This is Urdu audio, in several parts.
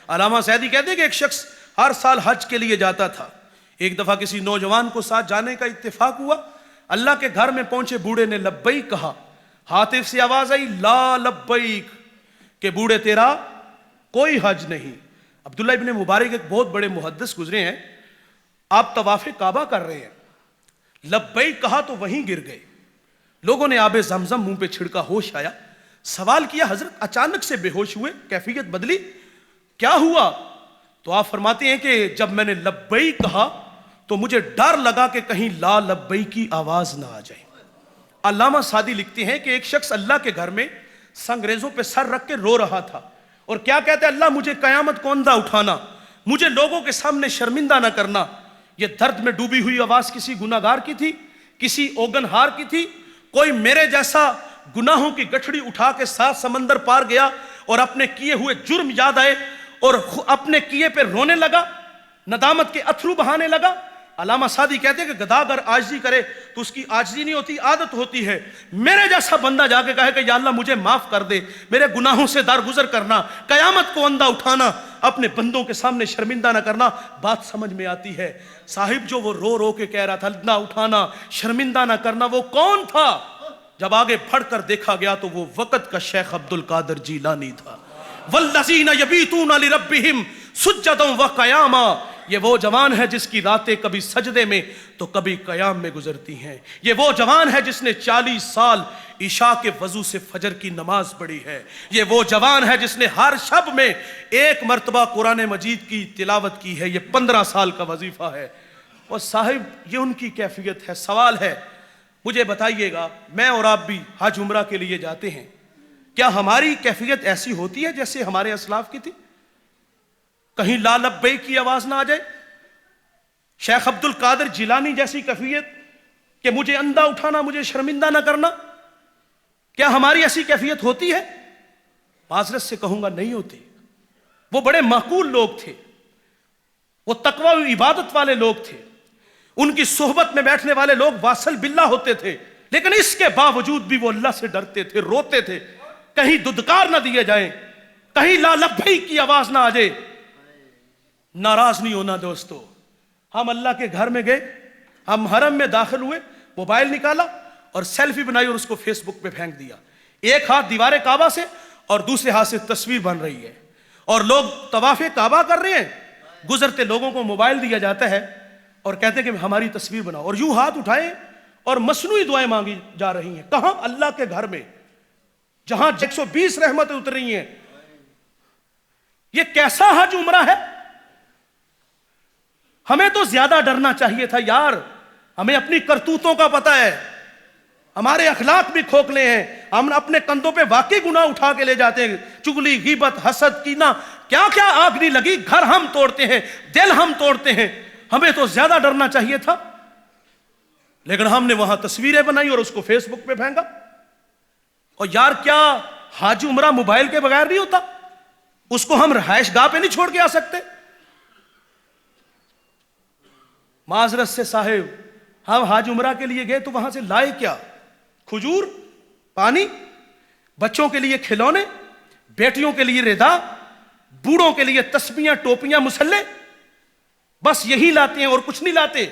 علامہ سعدی کہتے ہیں کہ ایک شخص ہر سال حج کے لیے جاتا تھا. ایک دفعہ کسی نوجوان کو ساتھ جانے کا اتفاق ہوا. اللہ کے گھر میں پہنچے بوڑھے نے لبیک کہا. ہاتف سے آواز آئی لا لبیک, کہ بوڑھے تیرا کوئی حج نہیں. عبداللہ ابن مبارک ایک بہت بڑے محدث گزرے ہیں. آپ طواف کعبہ کر رہے ہیں, لبیک کہا تو وہیں گر گئے. لوگوں نے آب زمزم منہ پہ چھڑکا, ہوش آیا. سوال کیا حضرت اچانک سے بے ہوش ہوئے, کیفیت بدلی, کیا ہوا؟ تو آپ فرماتے ہیں کہ جب میں نے لبیک کہا تو مجھے ڈر لگا کہ کہیں لا لبیک کی آواز نہ آ جائے. علامہ سعدی لکھتے ہیں کہ ایک شخص اللہ کے گھر میں سنگریزوں پہ سر رکھ کے رو رہا تھا اور کیا کہتے ہیں, اللہ مجھے قیامت کو اندھا اٹھانا, مجھے لوگوں کے سامنے شرمندہ نہ کرنا. یہ درد میں ڈوبی ہوئی آواز کسی گناہگار کی تھی, کسی اوگنہار کی تھی. کوئی میرے جیسا گناہوں کی گٹھڑی اٹھا کے 7 سمندر پار گیا اور اپنے کیے ہوئے جرم یاد آئے اور اپنے کیے پہ رونے لگا, ندامت کے اتھرو بہانے لگا. علامہ سعدی کہتے ہیں کہ گدھا اگر عاجزی کرے تو اس کی عاجزی نہیں ہوتی, عادت ہوتی ہے. میرے جیسا بندہ جا کے کہے کہ یا اللہ مجھے معاف کر دے, میرے گناہوں سے درگزر کرنا, قیامت کو اندھا اٹھانا, اپنے بندوں کے سامنے شرمندہ نہ کرنا, بات سمجھ میں آتی ہے. صاحب جو وہ رو رو کے کہہ رہا تھا نہ اٹھانا, شرمندہ نہ کرنا, وہ کون تھا؟ جب آگے بڑھ کر دیکھا گیا تو وہ وقت کا شیخ عبد القادر جیلانی تھا. والذین یبیتون لربہم سجدا وقیاما, یہ وہ جوان ہے جس کی راتیں کبھی سجدے میں تو کبھی قیام میں گزرتی ہیں. یہ وہ جوان ہے جس نے 40 سال عشاء کے وضو سے فجر کی نماز پڑھی ہے. یہ وہ جوان ہے جس نے ہر شب میں 1 مرتبہ قرآن مجید کی تلاوت کی ہے. یہ 15 سال کا وظیفہ ہے. اور صاحب یہ ان کی کیفیت ہے. سوال ہے, مجھے بتائیے گا, میں اور آپ بھی حج عمرہ کے لیے جاتے ہیں, کیا ہماری کیفیت ایسی ہوتی ہے جیسے ہمارے اسلاف کی تھی؟ کہیں لا لبیک کی آواز نہ آ جائے. شیخ عبد القادر جیلانی جیسی کیفیت کہ مجھے اندھا اٹھانا, مجھے شرمندہ نہ کرنا, کیا ہماری ایسی کیفیت ہوتی ہے؟ معذرت سے کہوں گا نہیں ہوتی. وہ بڑے معقول لوگ تھے, وہ تقوی و عبادت والے لوگ تھے, ان کی صحبت میں بیٹھنے والے لوگ واصل باللہ ہوتے تھے, لیکن اس کے باوجود بھی وہ اللہ سے ڈرتے تھے, روتے تھے کہیں ددکار نہ دیے جائیں, کہیں لا لبیک کی آواز نہ آ جائے. ناراض نہیں ہونا دوستو. ہم اللہ کے گھر میں گئے, ہم حرم میں داخل ہوئے, موبائل نکالا اور سیلفی بنائی اور اس کو فیس بک پہ پھینک دیا. ایک ہاتھ دیوار کعبہ سے اور دوسرے ہاتھ سے تصویر بن رہی ہے اور لوگ طواف کعبہ کر رہے ہیں. گزرتے لوگوں کو موبائل دیا جاتا ہے اور کہتے ہیں کہ ہماری تصویر بناؤ, اور یوں ہاتھ اٹھائے اور مصنوعی دعائیں مانگی جا رہی ہیں. کہاں؟ اللہ کے گھر میں, جہاں 120 رحمتیں اتر رہی ہیں. یہ کیسا حج عمرہ ہے؟ ہمیں تو زیادہ ڈرنا چاہیے تھا یار. ہمیں اپنی کرتوتوں کا پتہ ہے, ہمارے اخلاق بھی کھوکھلے ہیں, ہم اپنے کندھوں پہ واقعی گناہ اٹھا کے لے جاتے ہیں. چگلی, غیبت, حسد, کینہ, کیا کیا آگ نہیں لگی. گھر ہم توڑتے ہیں, دل ہم توڑتے ہیں. ہمیں تو زیادہ ڈرنا چاہیے تھا, لیکن ہم نے وہاں تصویریں بنائی اور اس کو فیس بک پہ پھینکا. اور یار کیا حج عمرہ موبائل کے بغیر نہیں ہوتا؟ اس کو ہم رہائش گاہ پہ نہیں چھوڑ کے آ سکتے؟ معذرت سے صاحب, ہم حج عمرہ کے لیے گئے تو وہاں سے لائے کیا؟ کھجور, پانی, بچوں کے لیے کھلونے, بیٹیوں کے لیے ردا, بوڑھوں کے لیے تسبیحاں, ٹوپیاں, مسلے, بس یہی لاتے ہیں اور کچھ نہیں لاتے.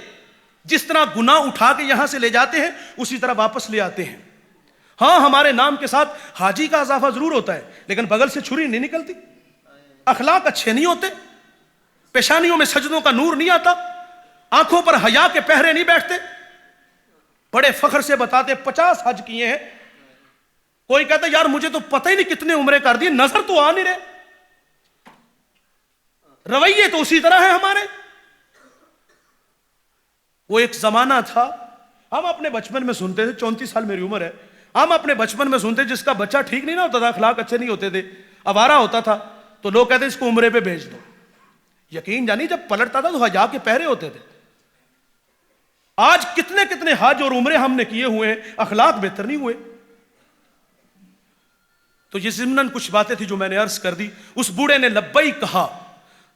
جس طرح گناہ اٹھا کے یہاں سے لے جاتے ہیں اسی طرح واپس لے آتے ہیں. ہاں ہمارے نام کے ساتھ حاجی کا اضافہ ضرور ہوتا ہے, لیکن بغل سے چھری نہیں نکلتی. اخلاق اچھے نہیں ہوتے, پیشانیوں میں سجدوں کا نور نہیں آتا, آنکھوں پر حیا کے پہرے نہیں بیٹھتے. بڑے فخر سے بتاتے 50 حج کیے ہیں. کوئی کہتا یار مجھے تو پتہ ہی نہیں کتنے عمرے کر دیے, نظر تو آ نہیں رہے. رویے تو اسی طرح ہے ہمارے. وہ ایک زمانہ تھا, ہم اپنے بچپن میں سنتے تھے, 34 سال میری عمر ہے, ہم اپنے بچپن میں سنتے جس کا بچہ ٹھیک نہیں نہ ہوتا تھا, اخلاق اچھے نہیں ہوتے تھے, آوارہ ہوتا تھا, تو لوگ کہتے اس کو عمرے پہ بھیج دو. یقین جانی جب پلٹتا تھا تو حیا کے پہرے ہوتے تھے. آج کتنے کتنے حج اور عمرے ہم نے کیے ہوئے ہیں, اخلاق بہتر نہیں ہوئے. تو یہ ضمناً کچھ باتیں تھی جو میں نے عرض کر دی. اس بوڑھے نے لبیک کہا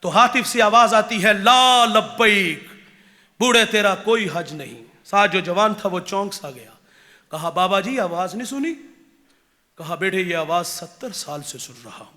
تو ہاتف سے آواز آتی ہے لا لبیک, بوڑھے تیرا کوئی حج نہیں. ساتھ جو جوان تھا وہ چونک سا گیا. کہا بابا جی آواز نہیں سنی؟ کہا بیٹے یہ آواز 70 سال سے سن رہا ہوں.